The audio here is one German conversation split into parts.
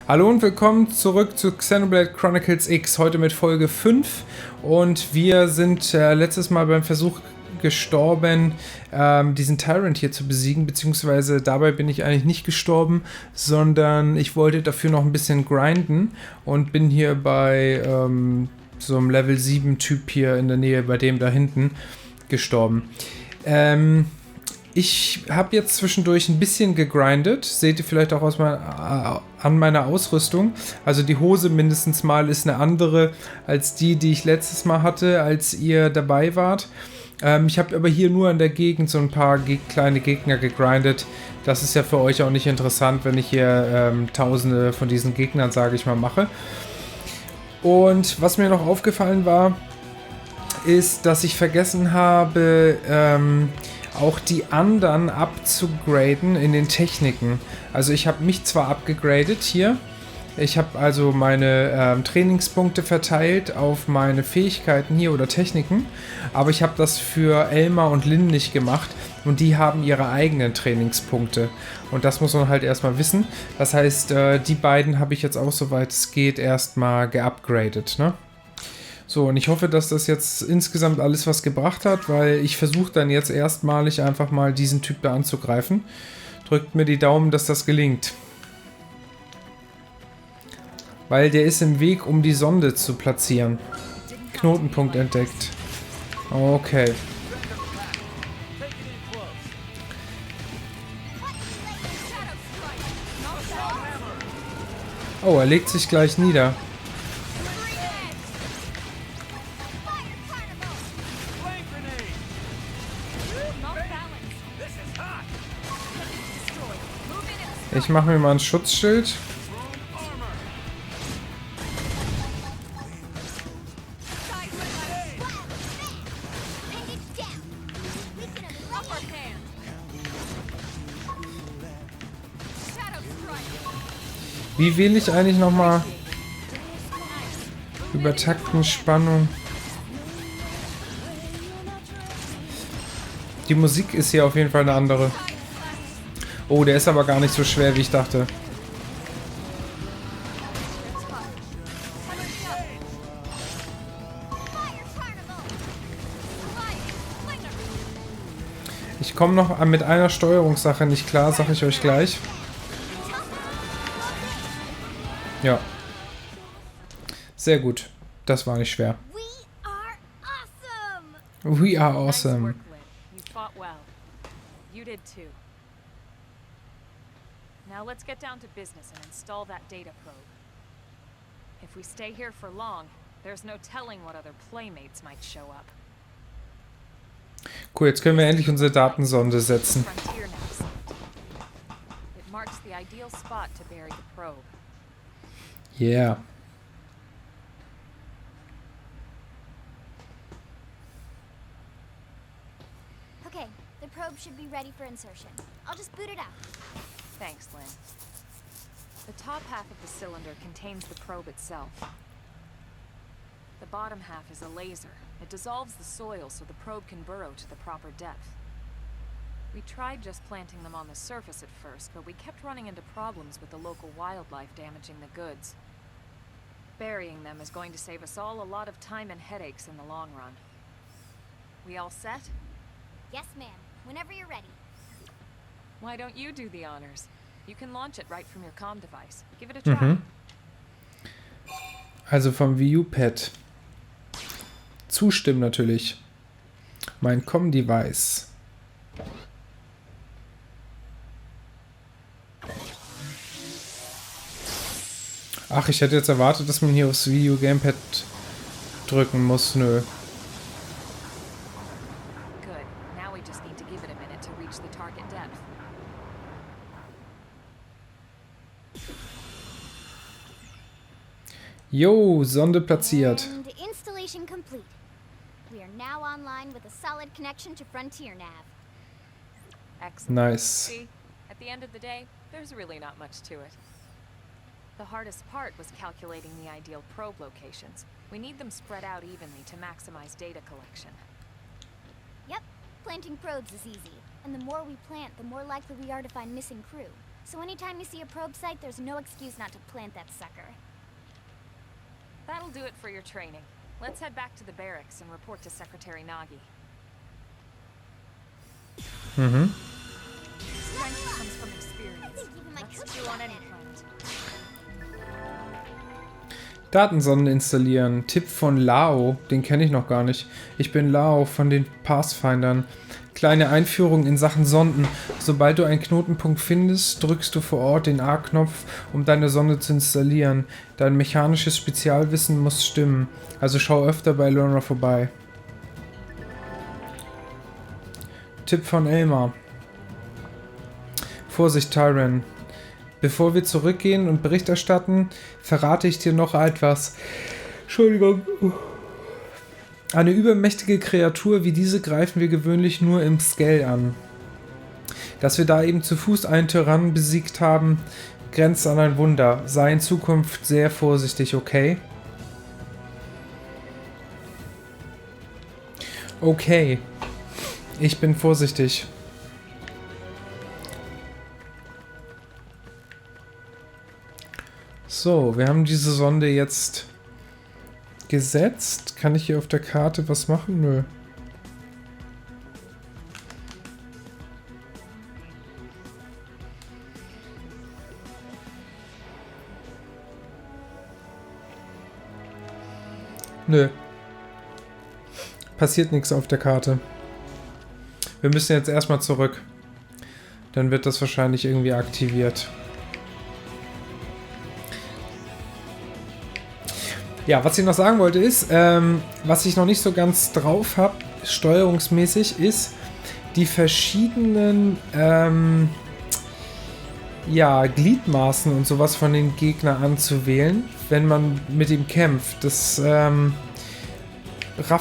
Hallo und willkommen zurück zu Xenoblade Chronicles X, heute mit Folge 5 und wir sind letztes Mal beim Versuch gestorben, diesen Tyrant hier zu besiegen, beziehungsweise dabei bin ich eigentlich nicht gestorben, sondern ich wollte dafür noch ein bisschen grinden und bin hier bei so einem Level 7 Typ hier in der Nähe, bei dem da hinten, gestorben. Ich habe jetzt zwischendurch ein bisschen gegrindet, seht ihr vielleicht auch an meiner Ausrüstung. Also die Hose mindestens mal ist eine andere als die ich letztes Mal hatte, als ihr dabei wart. Ich habe aber hier nur in der Gegend so ein paar kleine Gegner gegrindet. Das ist ja für euch auch nicht interessant, wenn ich hier tausende von diesen Gegnern, sage ich mal, mache. Und was mir noch aufgefallen war, ist, dass ich vergessen habe, auch die anderen abzugraden in den Techniken. Also ich habe mich zwar abgegradet hier, ich habe also meine Trainingspunkte verteilt auf meine Fähigkeiten hier oder Techniken, aber ich habe das für Elmar und Lynn nicht gemacht und die haben ihre eigenen Trainingspunkte und das muss man halt erstmal wissen. Das heißt, die beiden habe ich jetzt auch, soweit es geht, erstmal geupgradet, ne? So, und ich hoffe, dass das jetzt insgesamt alles was gebracht hat, weil ich versuche dann jetzt erstmalig einfach mal diesen Typ da anzugreifen. Drückt mir die Daumen, dass das gelingt. Weil der ist im Weg, um die Sonde zu platzieren. Knotenpunkt entdeckt. Okay. Oh, er legt sich gleich nieder. Ich mache mir mal ein Schutzschild. Wie wähle ich eigentlich nochmal Übertakten, Spannung? Die Musik ist hier auf jeden Fall eine andere. Oh, der ist aber gar nicht so schwer, wie ich dachte. Ich komme noch mit einer Steuerungssache nicht klar, sage ich euch gleich. Ja. Sehr gut. Das war nicht schwer. We are awesome. Now let's get down to business and install that data probe. If we stay here for long, there's no telling what other playmates might show up. Cool, jetzt können wir endlich unsere Datensonde setzen. It marks the ideal spot to bury the probe. Yeah. Okay, the probe should be ready for insertion. I'll just boot it out. Thanks, Lynn. The top half of the cylinder contains the probe itself. The bottom half is a laser. It dissolves the soil so the probe can burrow to the proper depth. We tried just planting them on the surface at first, but we kept running into problems with the local wildlife damaging the goods. Burying them is going to save us all a lot of time and headaches in the long run. We all set? Yes, ma'am. Whenever you're ready. Why don't you do the honors? You can launch it right from your comm device. Give it a try. Also vom Wii U-Pad. Zustimmen natürlich. Mein Comm-Device. Ach, ich hätte jetzt erwartet, dass man hier aufs Wii U-Gamepad drücken muss. Nö. Good. Now we just need to give it a minute to reach the target depth. Jo, Sonde platziert. And installation complete. We are now online with a solid connection to Frontier Nav. Excellent. Nice. See, at the end of the day, there's really not much to it. The hardest part was calculating the ideal probe locations. We need them spread out evenly to maximize data collection. Yep, planting probes is easy. And the more we plant, the more likely we are to find missing crew. So anytime you see a probe site, there's no excuse not to plant that sucker. That'll do it for your training. Let's head back to the barracks and report to Secretary Nagi. Strength comes from experience. That's true on any planet. Datensonden installieren. Tipp von Lao. Den kenne ich noch gar nicht. Ich bin Lao von den Pathfindern. Kleine Einführung in Sachen Sonden. Sobald du einen Knotenpunkt findest, drückst du vor Ort den A-Knopf, um deine Sonde zu installieren. Dein mechanisches Spezialwissen muss stimmen. Also schau öfter bei Learner vorbei. Tipp von Elmar. Vorsicht, Tyran. Bevor wir zurückgehen und Bericht erstatten, verrate ich dir noch etwas. Entschuldigung. Eine übermächtige Kreatur wie diese greifen wir gewöhnlich nur im Scale an. Dass wir da eben zu Fuß einen Tyrannen besiegt haben, grenzt an ein Wunder. Sei in Zukunft sehr vorsichtig, okay? Okay. Ich bin vorsichtig. So, wir haben diese Sonde jetzt gesetzt. Kann ich hier auf der Karte was machen? Nö. Nö. Passiert nichts auf der Karte. Wir müssen jetzt erstmal zurück. Dann wird das wahrscheinlich irgendwie aktiviert. Ja, was ich noch sagen wollte ist, was ich noch nicht so ganz drauf habe, steuerungsmäßig, ist die verschiedenen Gliedmaßen und sowas von den Gegnern anzuwählen, wenn man mit ihm kämpft. Das raff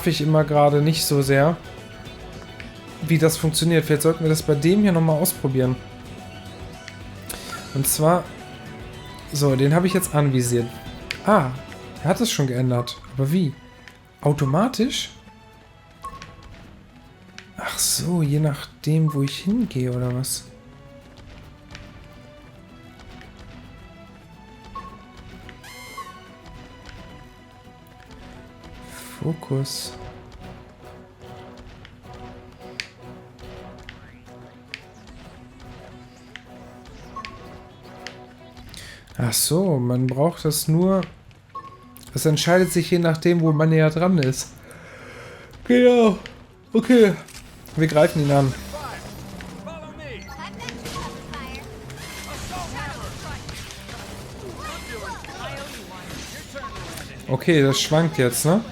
ich immer gerade nicht so sehr, wie das funktioniert. Vielleicht sollten wir das bei dem hier nochmal ausprobieren. Und zwar, so, den habe ich jetzt anvisiert. Ah, er hat es schon geändert. Aber wie? Automatisch? Ach so, je nachdem, wo ich hingehe, oder was? Fokus. Ach so, man braucht das nur... Das entscheidet sich je nachdem, wo man näher dran ist. Genau. Okay. Wir greifen ihn an. Okay, das schwankt jetzt, ne?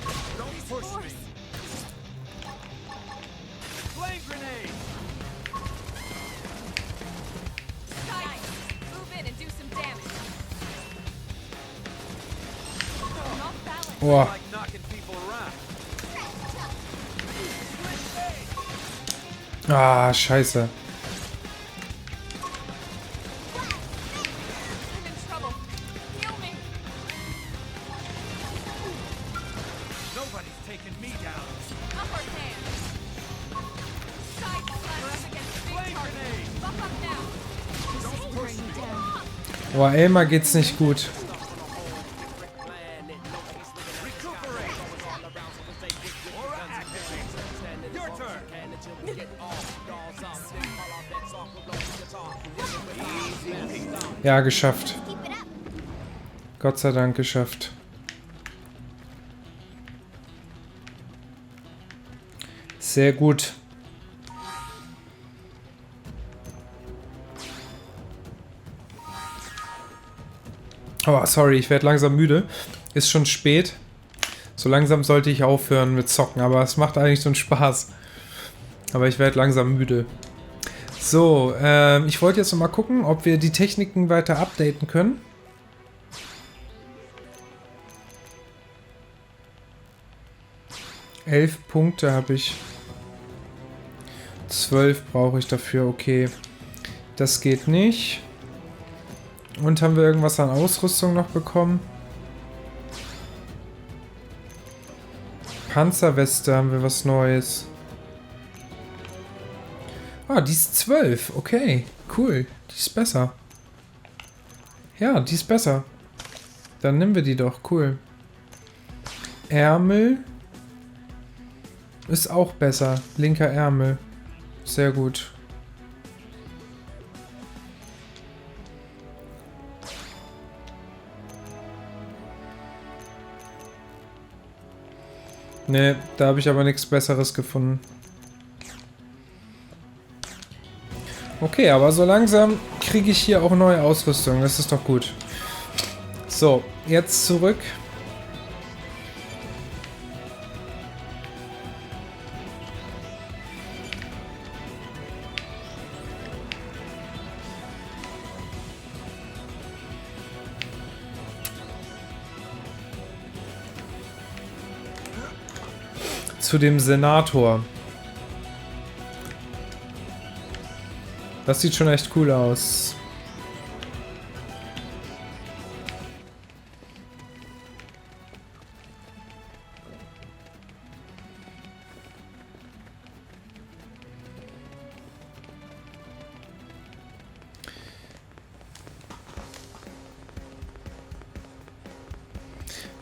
Boah. Ah, scheiße. Boah, Elmar geht's nicht gut. Ja, geschafft. Gott sei Dank geschafft. Sehr gut. Oh, sorry, ich werde langsam müde. Ist schon spät. So langsam sollte ich aufhören mit Zocken, aber es macht eigentlich so einen Spaß. Aber ich werde langsam müde. So, ich wollte jetzt noch mal gucken, ob wir die Techniken weiter updaten können. Elf Punkte habe ich. 12 brauche ich dafür, okay. Das geht nicht. Und haben wir irgendwas an Ausrüstung noch bekommen? Panzerweste haben wir was Neues. Ah, die ist 12. Okay, cool. Die ist besser. Ja, die ist besser. Dann nehmen wir die doch. Cool. Ärmel ist auch besser. Linker Ärmel. Sehr gut. Ne, da habe ich aber nichts Besseres gefunden. Okay, aber so langsam kriege ich hier auch neue Ausrüstung. Das ist doch gut. So, jetzt zurück. Zu dem Senator. Das sieht schon echt cool aus.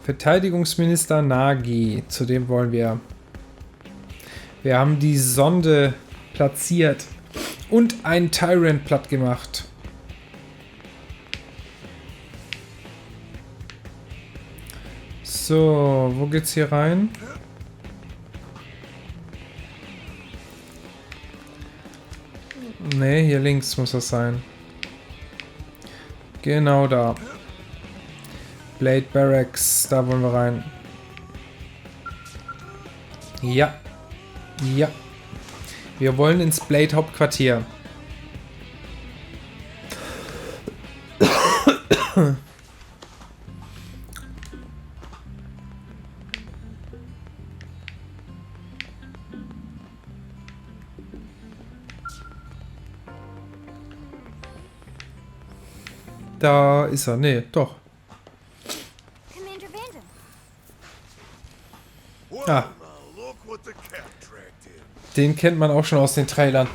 Verteidigungsminister Nagi, zu dem wollen wir. Wir haben die Sonde platziert und einen Tyrant platt gemacht. So, wo geht's hier rein? Ne, hier links muss das sein. Genau da. Blade Barracks, da wollen wir rein. Ja. Ja. Wir wollen ins Blade Hauptquartier. Da ist er. Nee, doch. Ah. Den kennt man auch schon aus den Trailern.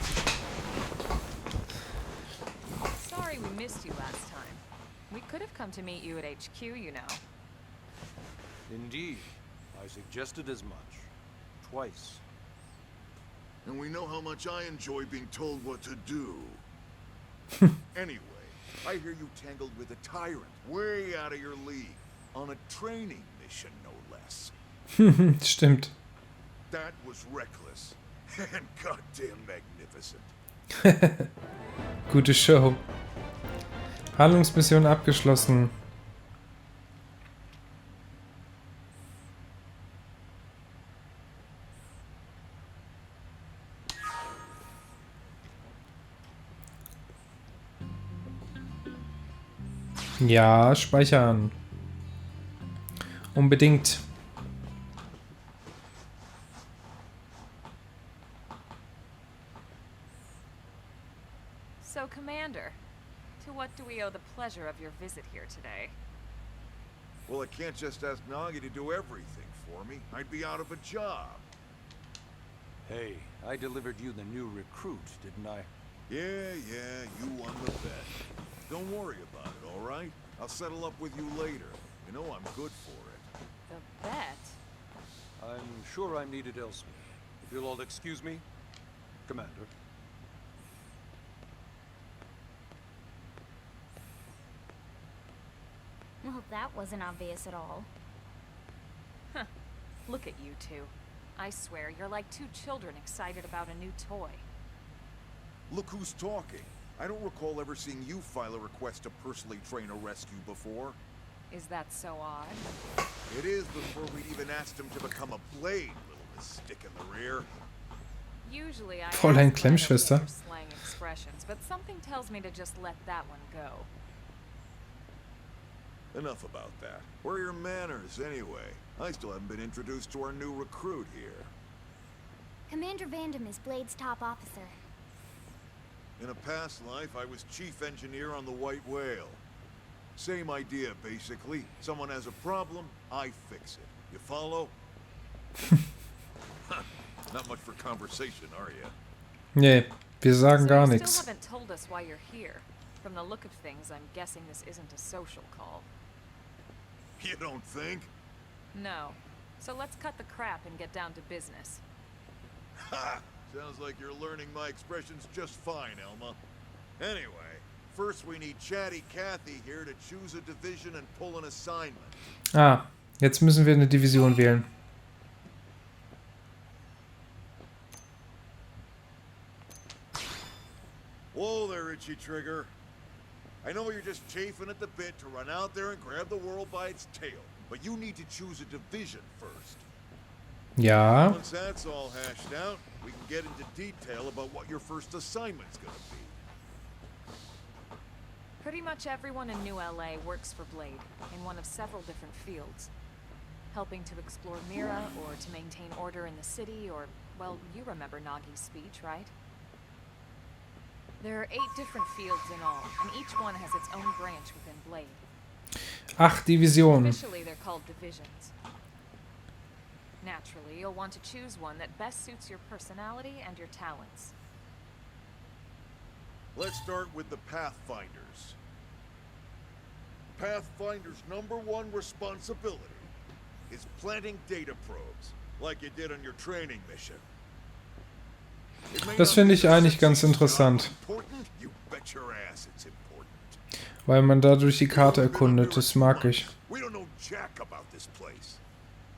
Sorry we missed you last time. We could have come to meet you at HQ, you know. Indeed. I suggested as much. Twice. And we know how much I enjoy being told what to do. Anyway, I hear you tangled with a tyrant, way out of your league, on a training mission, no less. Stimmt. That was reckless and goddamn magnificent. Gute Show. Handlungsmission abgeschlossen. Ja, speichern. Unbedingt. So, Commander, to what do we owe the pleasure of your visit here today? Well, I can't just ask Nagi to do everything for me. I'd be out of a job. Hey, I delivered you the new recruit, didn't I? Yeah, you won the bet. Don't worry about it, all right? I'll settle up with you later. You know I'm good for it. The bet? I'm sure I'm needed elsewhere. If you'll all excuse me, Commander. Well, that wasn't obvious at all. Huh. Look at you two. I swear, you're like two children excited about a new toy. Look who's talking. I don't recall ever seeing you file a request to personally train a rescue before. Is that so odd? It is before we'd even asked him to become a blade, little Miss Stick in the rear. Usually I Fräulein ask Glenn Klemmschwester. for slang expressions, but something tells me to just let that one go. Enough about that. Where are your manners, anyway? I still haven't been introduced to our new recruit here. Commander Vandam is Blade's top officer. In a past life, I was chief engineer on the White Whale. Same idea, basically. Someone has a problem, I fix it. You follow? Not much for conversation, are you? Nee, wir sagen So gar you nichts. still haven't told us why you're here. From the look of things, I'm guessing this isn't a social call. You don't think? No. So let's cut the crap and get down to business. Ha! Sounds like you're learning my expressions just fine, Elma. Anyway, first we need Chatty Cathy here to choose a division and pull an assignment. Ah, jetzt müssen wir eine Division wählen. Whoa there, Itchy Trigger. I know you're just chafing at the bit to run out there and grab the world by its tail, but you need to choose a division first. Ja. Once that's all hashed out, we can get into detail about what your first assignment's gonna be. Pretty much everyone in New LA works for Blade, in one of several different fields. Helping to explore Mira, or to maintain order in the city, or, well, you remember Nagi's speech, right? There are 8 different fields in all, and each one has its own branch within Blade. 8 Divisionen. Officially, they're called divisions. Naturally, you'll want to choose one that best suits your personality and your talents. Let's start with the Pathfinders. Pathfinder's #1 responsibility is planting data probes, like you did on your training mission. Das finde ich eigentlich ganz interessant, weil man dadurch die Karte erkundet. Das mag ich.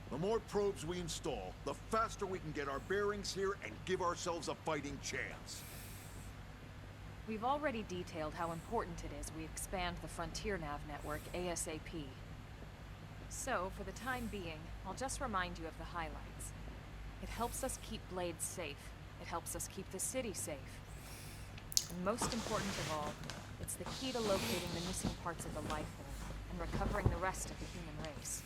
The more probes we install, the faster we can get our bearings here and give ourselves a fighting chance. We've already detailed how important it is we expand the Frontier Nav network ASAP. So, for the time being, I'll just remind you of the highlights. It helps us keep Blade safe. It helps us keep the city safe. And most important of all, it's the key to locating the missing parts of the life form and recovering the rest of the human race.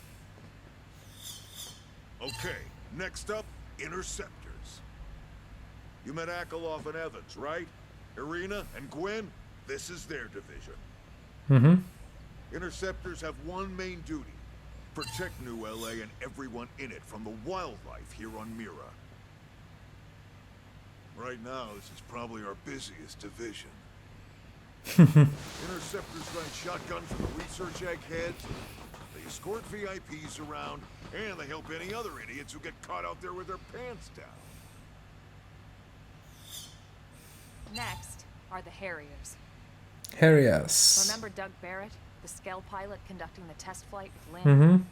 Okay, next up, Interceptors. You met Akeloff and Evans, right? Irina and Gwen? This is their division. Mhm. Interceptors have one main duty. Protect New LA and everyone in it from the wildlife here on Mira. Right now, this is probably our busiest division. Interceptors run shotgun for the research eggheads, they escort VIPs around, and they help any other idiots who get caught out there with their pants down. Next are the Harriers. Harriers. Remember Doug Barrett, the Skell pilot conducting the test flight with Lynn? Mhm.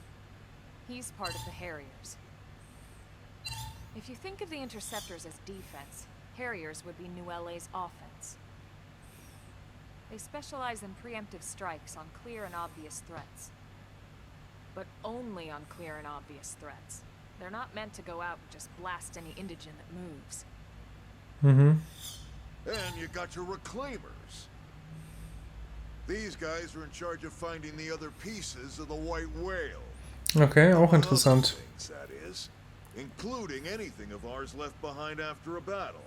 He's part of the Harriers. If you think of the Interceptors as defense, Harriers would be New LA's offense. They specialize in preemptive strikes on clear and obvious threats. But only on clear and obvious threats. They're not meant to go out and just blast any indigent that moves. Mhm. And you got your Reclaimers. These guys are in charge of finding the other pieces of the White Whale. Okay, auch interessant. Things, that is, including anything of ours left behind after a battle.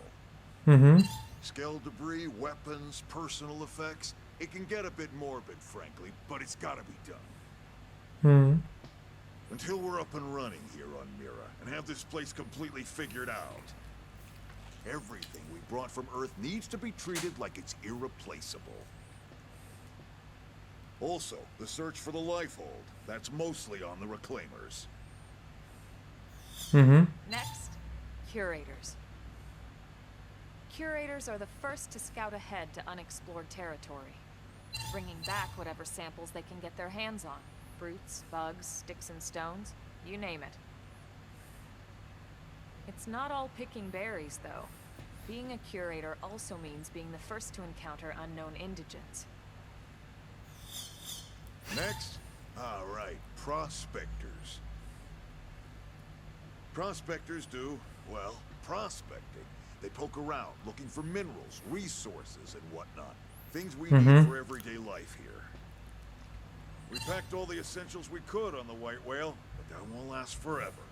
Mhm. Skell debris, weapons, personal effects. It can get a bit morbid, frankly, but it's gotta be done. Mhm. Until we're up and running here on Mira and have this place completely figured out. Everything we brought from Earth needs to be treated like it's irreplaceable. Also, the search for the Lifehold. That's mostly on the Reclaimers. Mhm. Next, Curators. Curators are the first to scout ahead to unexplored territory, bringing back whatever samples they can get their hands on. Fruits, bugs, sticks and stones, you name it. It's not all picking berries, though. Being a curator also means being the first to encounter unknown indigents. Next, all right, prospectors. Prospectors do, well, prospecting. They poke around, looking for minerals, resources, and whatnot. Things we need for everyday life here. We packed all the essentials we could on the White Whale, but that won't last forever.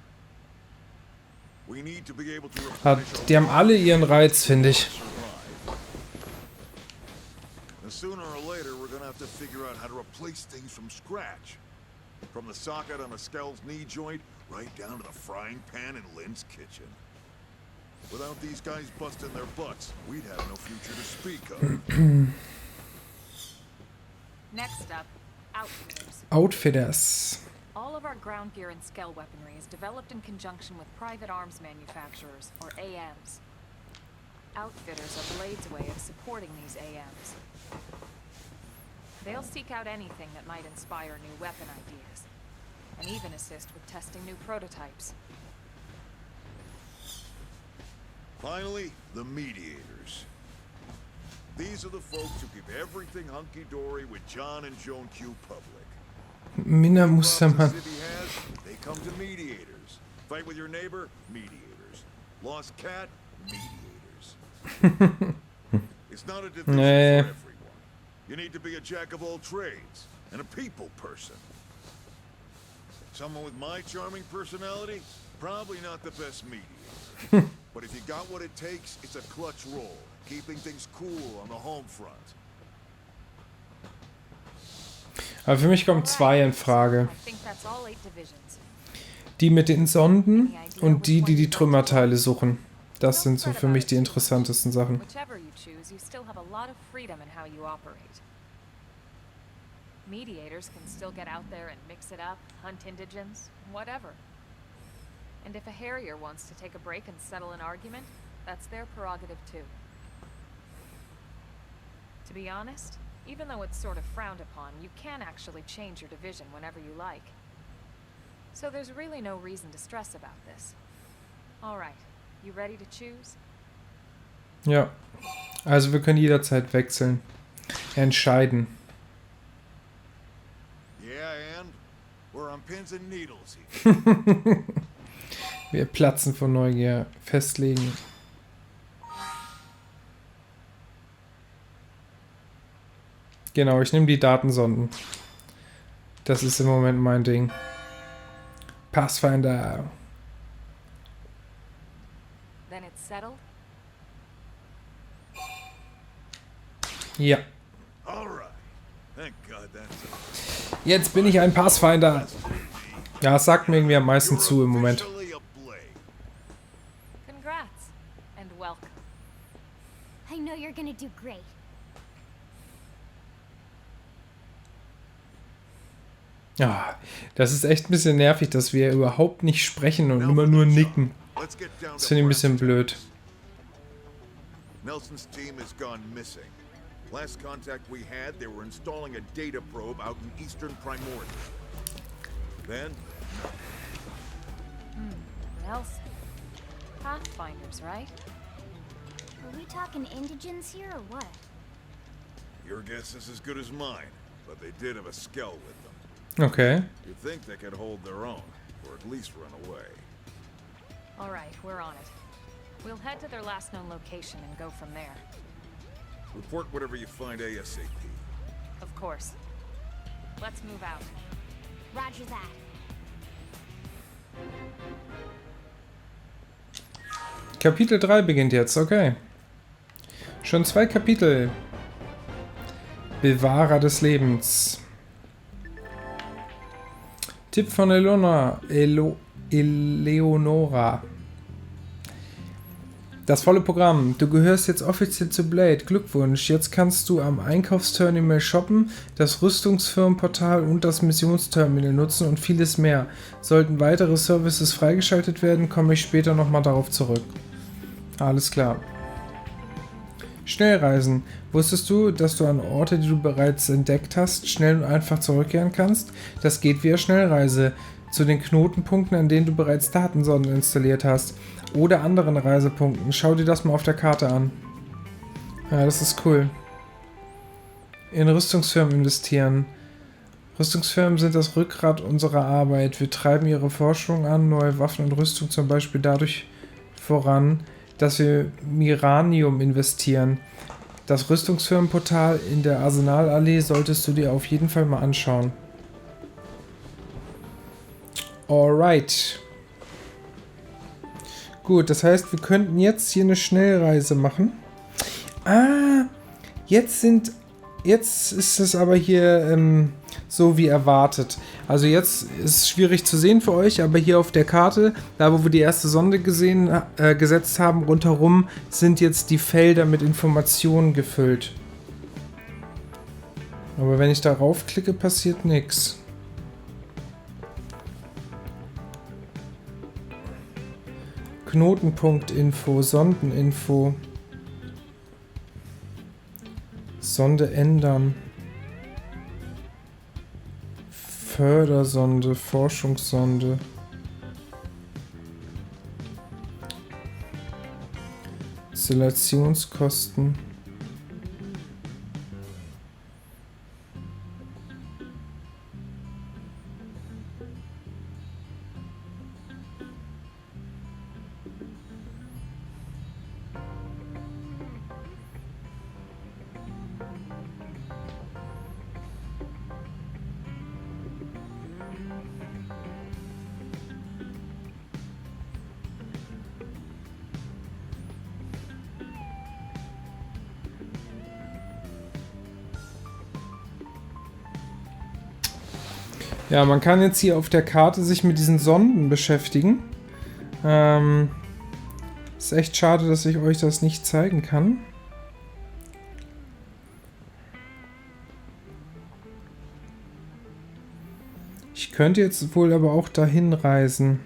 We need to be able to Die haben alle ihren Reiz, finde ich. And sooner or later, we're gonna have to figure out how to replace things from scratch. From the socket on a Skell's knee joint, right down to the frying pan in Lynn's kitchen. Without these guys busting their butts, we'd have no future to speak of. Next up, outfitters. Outfitters. All of our ground gear and scale weaponry is developed in conjunction with private arms manufacturers, or AMs. Outfitters are Blade's way of supporting these AMs. They'll seek out anything that might inspire new weapon ideas, and even assist with testing new prototypes. Finally, the mediators. These are the folks who keep everything hunky-dory with John and Joan Q public. Minna Mustermann. The city has, they come to mediators. Fight with your neighbor, mediators. Lost cat, mediators. It's not a division for everyone. You need to be a jack of all trades and a people person. Someone with my charming personality, probably not the best mediator. But if you got what it takes, it's a clutch role, keeping things cool on the home front. Aber für mich kommen zwei in Frage. I think that's all 8 divisions. Die mit den Sonden und die die Trümmerteile suchen. Das sind so für mich die interessantesten Sachen. Whichever you choose, you still have a lot of freedom in how you operate. Mediators can still get out there and mix it up, hunt indigens, whatever. And if a Harrier wants to take a break and settle an argument, that's their prerogative too. To be honest, even though it's sort of frowned upon, you can actually change your division whenever you like. So there's really no reason to stress about this. Alright, you ready to choose? Ja, also wir können jederzeit wechseln. Entscheiden. Yeah, and we're on pins and needles here. Wir platzen vor Neugier. Festlegen. Genau, ich nehme die Datensonden. Das ist im Moment mein Ding. Pathfinder. Then it's settled? Ja. Alright. Thank God that's Jetzt bin ich ein Pathfinder. Ja, es sagt mir irgendwie am meisten zu im Moment. officially a Blade. Congrats, and welcome. I know you're gonna do great. Ja, das ist echt ein bisschen nervig, dass wir überhaupt nicht sprechen und immer nur nicken. Let's get down Das to finde ich ein bisschen brass blöd. tacks. Nelson's team has gone missing. Last contact we had, they were installing a data probe out in eastern Primordial. Then, Nelson. Pathfinders, right? Are we talking indigens here or what? your guess is as good as mine, but they did have a skell with them. Okay. You'd think they could hold their own, or at least run away. Alright, we're on it. We'll head to their last known location and go from there. Report whatever you find ASAP. Of course. Let's move out. Roger that. Kapitel 3 beginnt jetzt, okay. Schon 2 Kapitel. Bewahrer des Lebens. Tipp von Eleonora. Das volle Programm. Du gehörst jetzt offiziell zu Blade. Glückwunsch. Jetzt kannst du am Einkaufsterminal shoppen, das Rüstungsfirmenportal und das Missionsterminal nutzen und vieles mehr. Sollten weitere Services freigeschaltet werden, komme ich später nochmal darauf zurück. Alles klar. Schnellreisen. Wusstest du, dass du an Orte, die du bereits entdeckt hast, schnell und einfach zurückkehren kannst? Das geht via Schnellreise zu den Knotenpunkten, an denen du bereits Datensonden installiert hast. Oder anderen Reisepunkten. Schau dir das mal auf der Karte an. Ja, das ist cool. In Rüstungsfirmen investieren. Rüstungsfirmen sind das Rückgrat unserer Arbeit. Wir treiben ihre Forschung an, neue Waffen und Rüstung zum Beispiel dadurch voran, dass wir Miranium investieren. Das Rüstungsfirmenportal in der Arsenalallee solltest du dir auf jeden Fall mal anschauen. Alright. Gut, das heißt, wir könnten jetzt hier eine Schnellreise machen. Ah, jetzt ist es aber hier so wie erwartet. Also jetzt ist es schwierig zu sehen für euch, aber hier auf der Karte, da wo wir die erste Sonde gesetzt haben, rundherum sind jetzt die Felder mit Informationen gefüllt. Aber wenn ich darauf klicke, passiert nichts. Knotenpunkt-Info, Sondeninfo. Sonde ändern. Fördersonde, Forschungssonde. Installationskosten. Ja, man kann jetzt hier auf der Karte sich mit diesen Sonden beschäftigen. Ist echt schade, dass ich euch das nicht zeigen kann. Ich könnte jetzt wohl aber auch dahin reisen.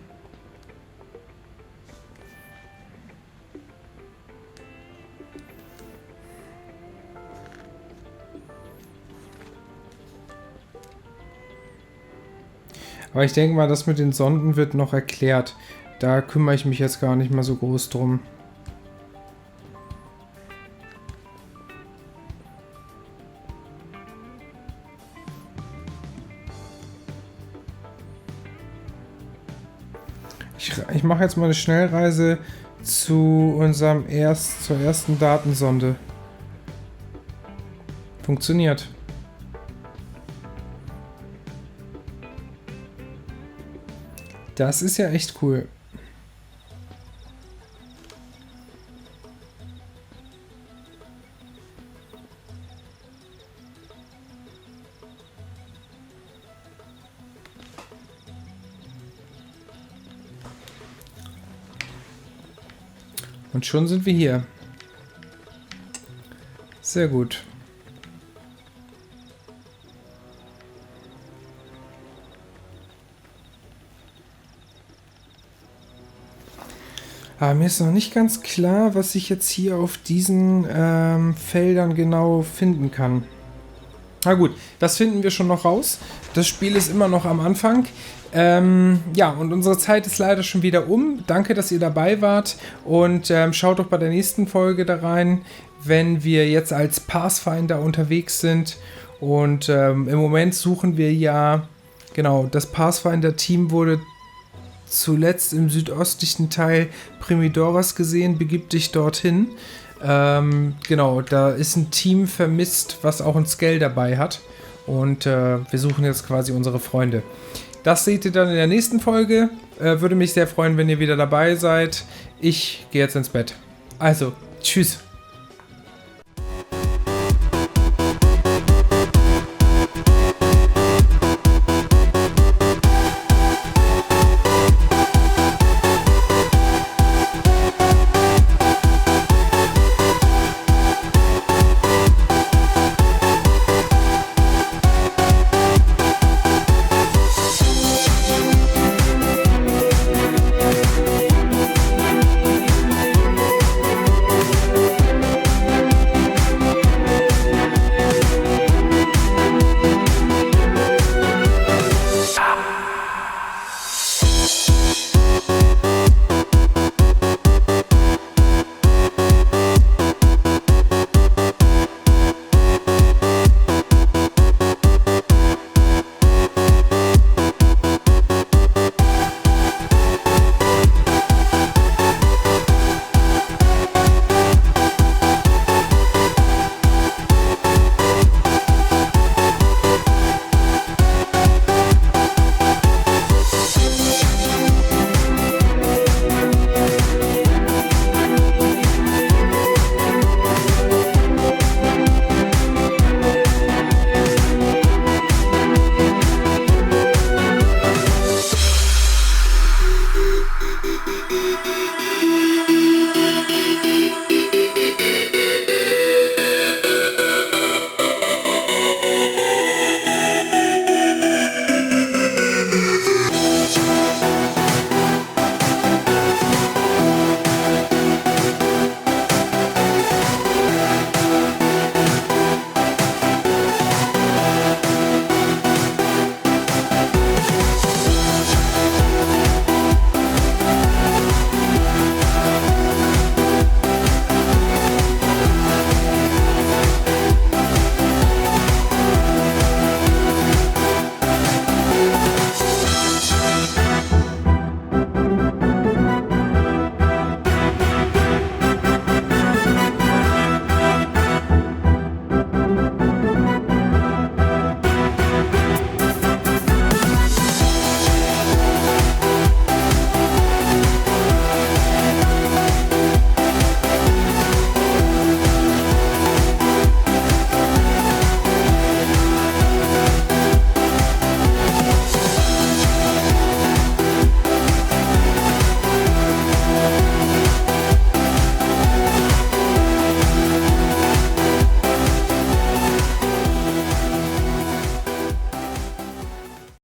Aber ich denke mal, das mit den Sonden wird noch erklärt. Da kümmere ich mich jetzt gar nicht mal so groß drum. Ich mache jetzt mal eine Schnellreise zu zur ersten Datensonde. Funktioniert. Das ist ja echt cool. Und schon sind wir hier. Sehr gut. Aber mir ist noch nicht ganz klar, was ich jetzt hier auf diesen Feldern genau finden kann. Na gut, das finden wir schon noch raus. Das Spiel ist immer noch am Anfang. Ja, und unsere Zeit ist leider schon wieder um. Danke, dass ihr dabei wart. Und schaut doch bei der nächsten Folge da rein, wenn wir jetzt als Pathfinder unterwegs sind. Und im Moment suchen wir ja, genau, das Pathfinder-Team wurde zuletzt im südöstlichen Teil Primidoras gesehen, begib dich dorthin. Genau, da ist ein Team vermisst, was auch ein Scale dabei hat. Und wir suchen jetzt quasi unsere Freunde. Das seht ihr dann in der nächsten Folge. Würde mich sehr freuen, wenn ihr wieder dabei seid. Ich gehe jetzt ins Bett. Also, tschüss.